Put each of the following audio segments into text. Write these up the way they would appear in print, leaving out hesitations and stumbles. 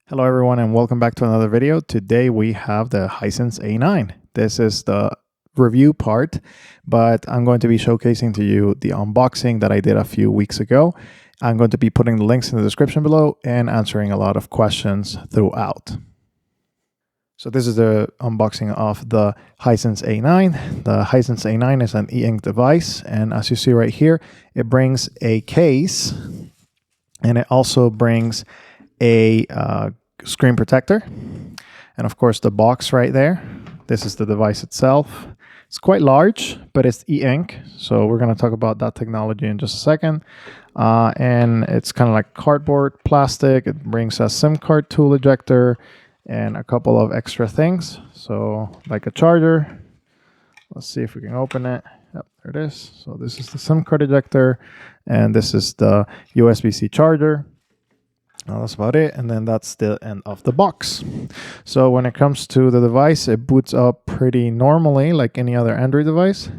Hello everyone and welcome back to another video. Today we have the Hisense A9. This is the review part, but I'm going to be showcasing to you the unboxing that I did a few weeks ago. I'm going to be putting the links in the description below and answering a lot of questions throughout. So this is the unboxing of the Hisense A9. The Hisense A9 is an e-ink device, and as you see right here, it brings a case and it also brings a screen protector, and of course the box right there. This is the device itself. It's quite large, but it's e-ink, so we're going to talk about that technology in just a second. And it's kind of like cardboard plastic. It brings a SIM card tool ejector and a couple of extra things, so like a charger. Let's see if we can open it. Yep, there it is. So this is the SIM card ejector, and this is the USB-C charger. That's about it, and then that's the end of the box. So when it comes to the device, it boots up pretty normally like any other Android device.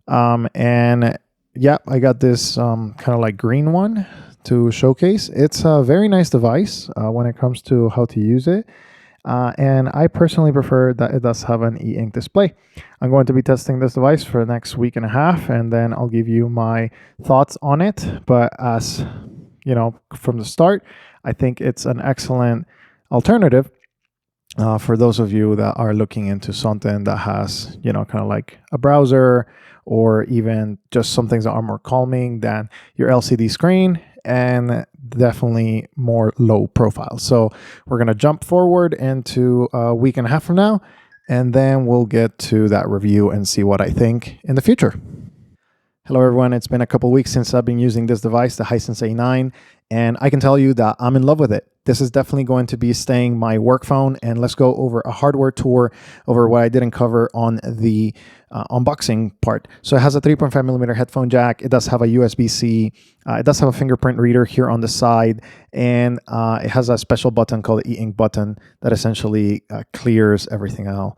And yeah, I got this kind of like green one to showcase. It's a very nice device when it comes to how to use it. And I personally prefer that it does have an e-ink display. I'm going to be testing this device for the next week and a half, and then I'll give you my thoughts on it. But as you know, from the start, I think it's an excellent alternative for those of you that are looking into something that has, you know, kind of like a browser, or even just some things that are more calming than your LCD screen, and definitely more low profile. So we're going to jump forward into a week and a half from now, and then we'll get to that review and see what I think in the future. Hello everyone, it's been a couple weeks since I've been using this device, the Hisense A9, and I can tell you that I'm in love with it. This is definitely going to be staying my work phone, and let's go over a hardware tour over what I didn't cover on the unboxing part. So it has a 3.5mm headphone jack. It does have a USB-C. It does have a fingerprint reader here on the side, and it has a special button called the e-ink button that essentially clears everything out.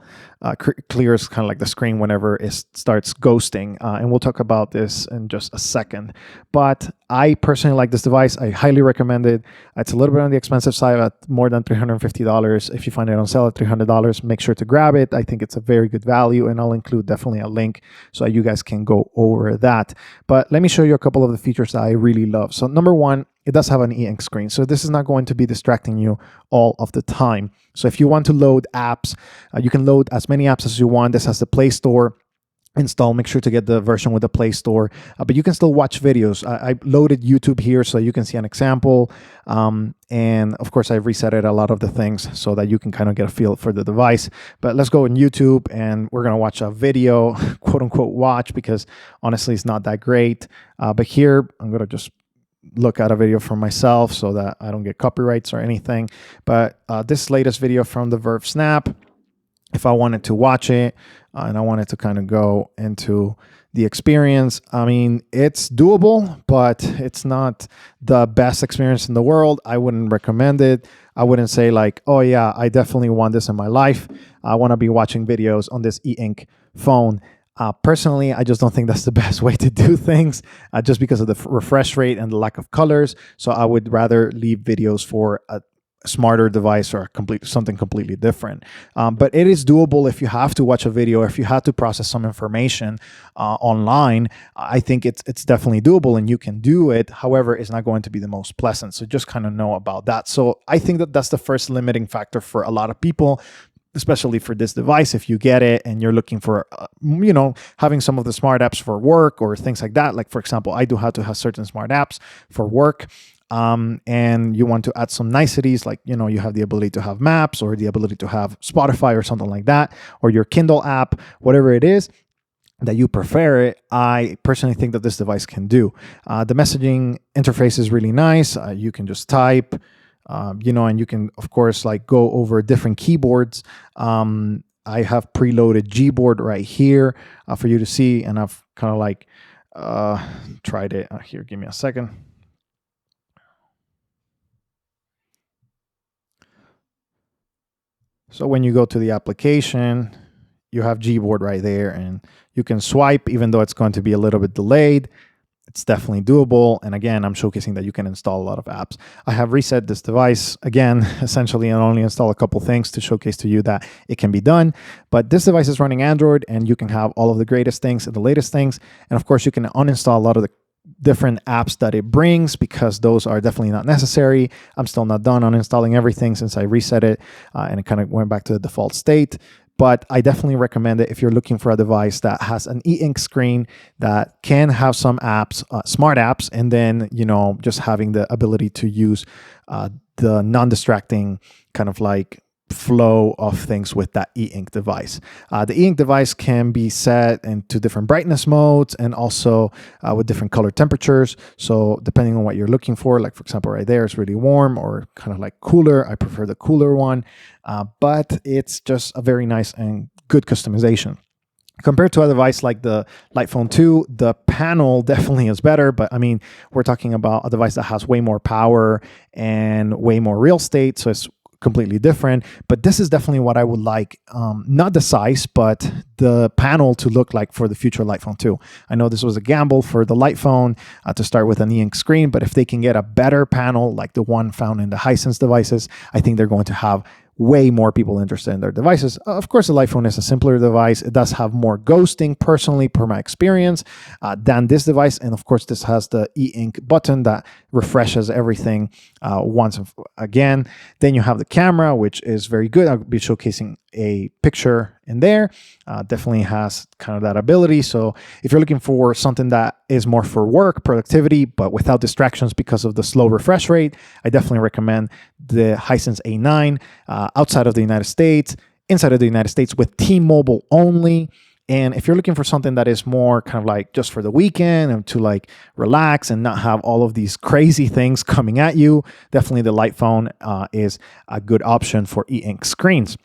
Clears kind of like the screen whenever it starts ghosting, and we'll talk about this in just a second. But I personally like this device. I highly recommend it. It's a little bit on the expensive side at more than $350. If you find it on sale at $300, make sure to grab it. I think it's a very good value, and I'll include definitely a link so you guys can go over that. But let me show you a couple of the features that I really love. So number one, it does have an e-ink screen, so this is not going to be distracting you all of the time. So if you want to load apps, you can load as many apps as you want. This has the Play Store install. Make sure to get the version with the Play Store, but you can still watch videos. I loaded YouTube here so you can see an example, and of course I've resetted a lot of the things so that you can kind of get a feel for the device. But let's go on YouTube, and we're gonna watch a video, quote unquote watch, because honestly it's not that great. But here I'm gonna just look at a video for myself so that I don't get copyrights or anything. But this latest video from the Verve Snap, if I wanted to watch it and I wanted to kind of go into the experience, I mean, it's doable, but it's not the best experience in the world. I wouldn't recommend it. I wouldn't say like, oh yeah, I definitely want this in my life. I want to be watching videos on this e-ink phone. Personally, I just don't think that's the best way to do things, just because of the refresh rate and the lack of colors. So I would rather leave videos for a smarter device or something completely different. But it is doable if you have to watch a video, or if you have to process some information online. I think it's definitely doable and you can do it. However, it's not going to be the most pleasant. So just kind of know about that. So I think that that's the first limiting factor for a lot of people, especially for this device. If you get it and you're looking for, you know, having some of the smart apps for work or things like that. Like, for example, I do have to have certain smart apps for work. And you want to add some niceties, like, you know, you have the ability to have maps or the ability to have Spotify or something like that, or your Kindle app, whatever it is that you prefer it. I personally think that this device can do. The messaging interface is really nice. You can just type, you know, and you can, of course, like go over different keyboards. I have preloaded Gboard right here for you to see, and I've kind of like tried it. Here, give me a second. So when you go to the application, you have Gboard right there, and you can swipe, even though it's going to be a little bit delayed. it's definitely doable. And again, I'm showcasing that you can install a lot of apps. I have reset this device again, essentially, and only install a couple things to showcase to you that it can be done. But this device is running Android, and you can have all of the greatest things and the latest things. And of course, you can uninstall a lot of the different apps that it brings, because those are definitely not necessary. I'm still not done uninstalling everything since I reset it, and it kind of went back to the default state. But I definitely recommend it if you're looking for a device that has an e-ink screen that can have some apps, smart apps, and then, just having the ability to use the non-distracting kind of like flow of things with that e-ink device. The e-ink device can be set into different brightness modes, and also with different color temperatures. So depending on what you're looking for, like for example, right there, it's really warm or kind of like cooler. I prefer the cooler one, but it's just a very nice and good customization. Compared to a device like the Light Phone 2, the panel definitely is better, but I mean, we're talking about a device that has way more power and way more real estate, so it's completely different. But this is definitely what I would like, not the size, but the panel to look like for the future Light Phone 2. I know this was a gamble for the Light Phone to start with an e-ink screen, but if they can get a better panel like the one found in the Hisense devices, I think they're going to have way more people interested in their devices. Of course, the Light Phone is a simpler device. It does have more ghosting, personally, per my experience, than this device. And of course, this has the e-ink button that refreshes everything once again. Then you have the camera, which is very good. I'll be showcasing a picture in there. Definitely has kind of that ability. So if you're looking for something that is more for work, productivity, but without distractions because of the slow refresh rate, I definitely recommend the Hisense A9 outside of the United States, inside of the United States with T-Mobile only. And if you're looking for something that is more kind of like just for the weekend and to like relax and not have all of these crazy things coming at you, definitely the Light Phone is a good option for e-ink screens.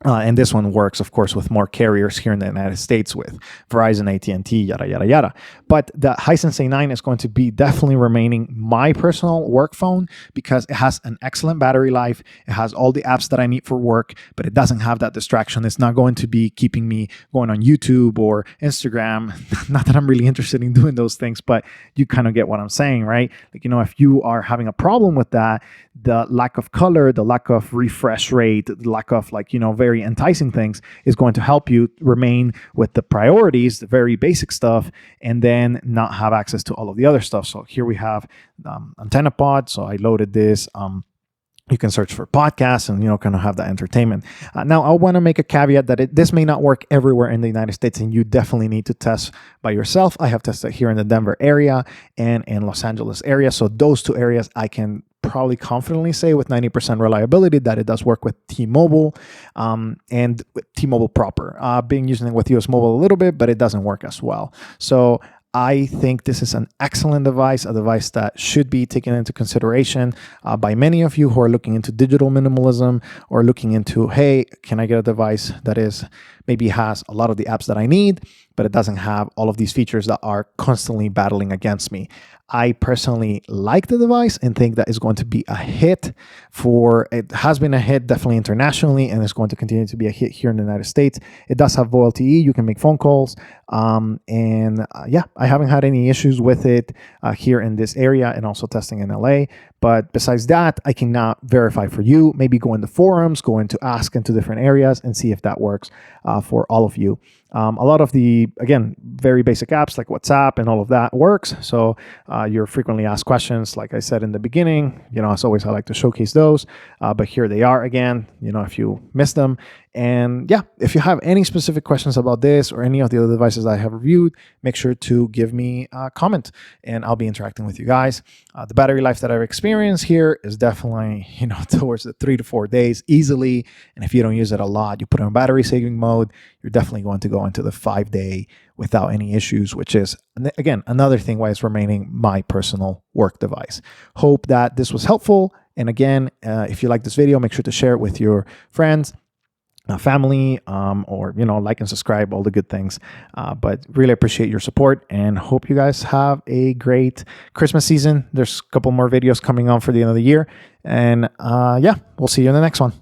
And this one works, of course, with more carriers here in the United States with Verizon, AT&T, yada, yada, yada. But the Hisense A9 is going to be definitely remaining my personal work phone because it has an excellent battery life. It has all the apps that I need for work, but it doesn't have that distraction. It's not going to be keeping me going on YouTube or Instagram. Not that I'm really interested in doing those things, but you kind of get what I'm saying, right? Like, if you are having a problem with that, the lack of color, the lack of refresh rate, the lack of very enticing things is going to help you remain with the priorities, the very basic stuff, and then not have access to all of the other stuff. So here we have Antenna Pod. So I loaded this. You can search for podcasts and, kind of have that entertainment. Now, I want to make a caveat that this may not work everywhere in the United States, and you definitely need to test by yourself. I have tested here in the Denver area and in Los Angeles area. So those two areas, I can probably confidently say with 90% reliability that it does work with T-Mobile and with T-Mobile proper. I've been using it with US Mobile a little bit, but it doesn't work as well. So I think this is an excellent device, a device that should be taken into consideration by many of you who are looking into digital minimalism or looking into, hey, can I get a device that is maybe has a lot of the apps that I need, but it doesn't have all of these features that are constantly battling against me. I personally like the device and think that it's going to be a hit it has been a hit definitely internationally, and it's going to continue to be a hit here in the United States. It does have VoLTE. You can make phone calls. I haven't had any issues with it here in this area and also testing in LA. But besides that, I cannot verify for you. Maybe go into forums, go into ask into different areas and see if that works for all of you. A lot of the, again, very basic apps like WhatsApp and all of that works. So your frequently asked questions, like I said in the beginning, as always, I like to showcase those. But here they are again, if you missed them. And if you have any specific questions about this or any of the other devices I have reviewed, make sure to give me a comment and I'll be interacting with you guys. The battery life that I've experienced here is definitely, towards the 3 to 4 days easily. And if you don't use it a lot, you put it on battery saving mode, you're definitely going to go into the 5-day without any issues, which is, again, another thing why it's remaining my personal work device. Hope that this was helpful. And again, if you like this video, make sure to share it with your friends, family, or like and subscribe, all the good things. But really appreciate your support and hope you guys have a great Christmas season. There's a couple more videos coming on for the end of the year, and we'll see you in the next one.